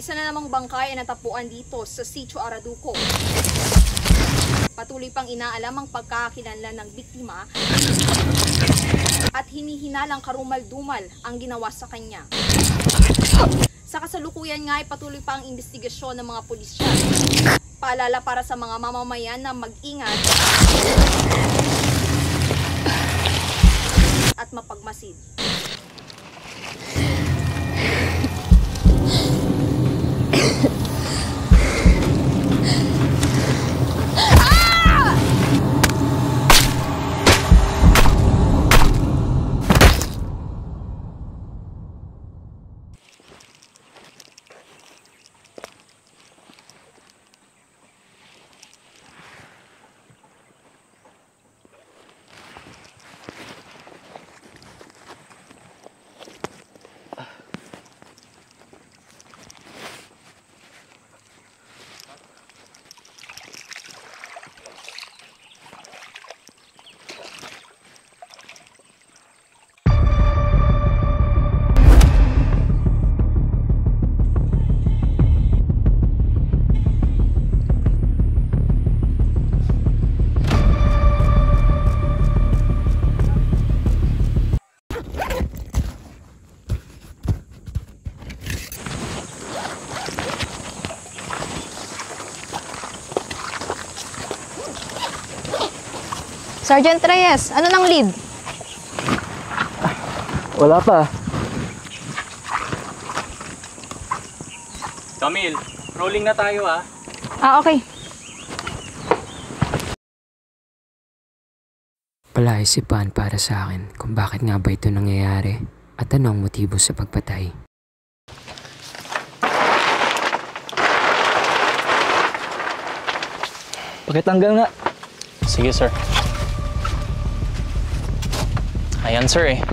Isa na namang bangkay ay natapuan dito sa Sitio Araduco. Patuloy pang inaalam ang pagkakakilanlan ng biktima at hinihinalang karumal-dumal ang ginawa sa kanya. Sa kasalukuyan nga ay patuloy pa ang investigasyon ng mga pulisya. Paalala para sa mga mamamayan na mag-ingat at mapagmasid. Sergeant Reyes, ano nang lead? Wala pa. Camille, rolling na tayo ah. Okay. Palaisipan para sa akin kung bakit nga ba ito nangyayari at ano ang motibo sa pagpatay. Pakitanggal nga. Sige sir. Ayan sir eh.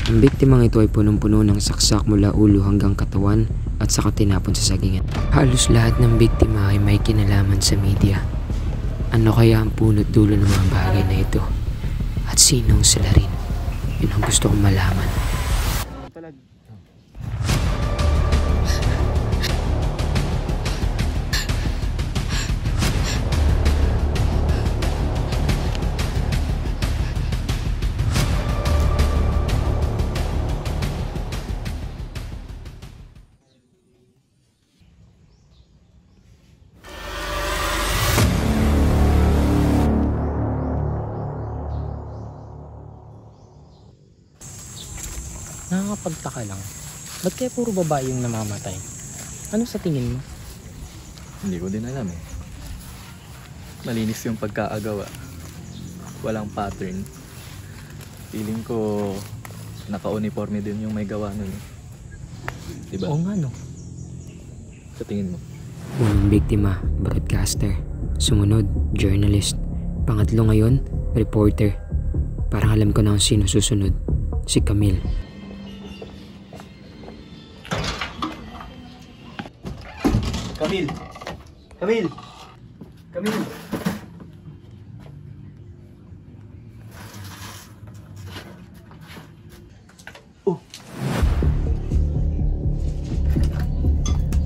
Ang biktimang ito ay punong-puno ng saksak mula ulo hanggang katawan at saka tinapon sa sagingan. Halos lahat ng biktima ay may kinalaman sa media. Ano kaya ang punot dulo ng mga bagay na ito? At sinong sila rin? Yun ang gusto kong malaman. Nakakapagtaka lang. Ba't kaya puro babae yung namamatay? Ano sa tingin mo? Hindi ko din alam eh. Malinis yung pagkaagawa. Walang pattern. Feeling ko naka-uniforme din yung may gawa nun eh. Diba? Oo nga no. Sa tingin mo? Unang biktima, broadcaster. Sumunod, journalist. Pangatlo ngayon, reporter. Parang alam ko na kung sino susunod. Si Camille. Camille! Camille! Camille! Oh!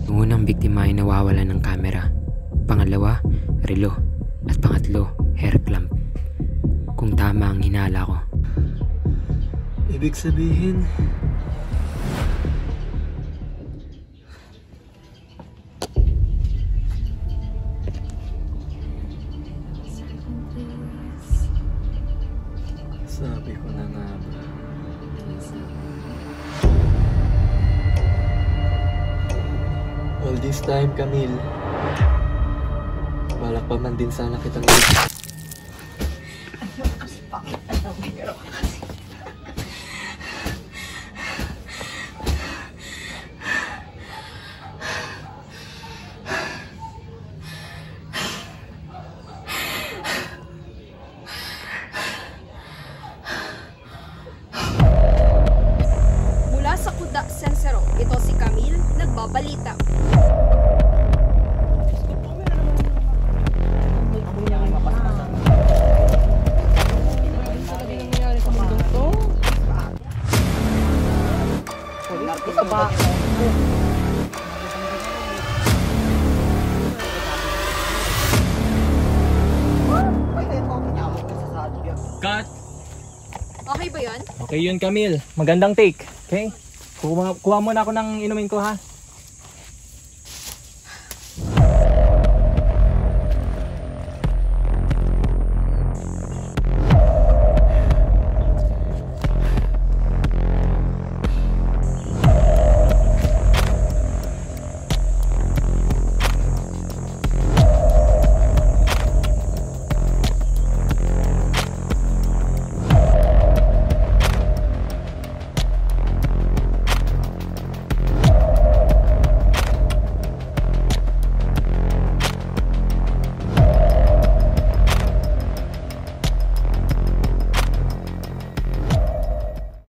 Yung unang biktima ay nawawala ng kamera. Pangalawa, relo. At pangatlo, hair clamp. Kung tama ang hinala ko. Ibig sabihin... Sabi ko na nga ba? All this time, Camille. Balak pa man din sana kitang ulit. Mula sa Kuda Sensero, ito si Camille, nagbabalita. Okay yun, Camille. Magandang take. Okay? Kuha muna ako ng inumin ko, ha?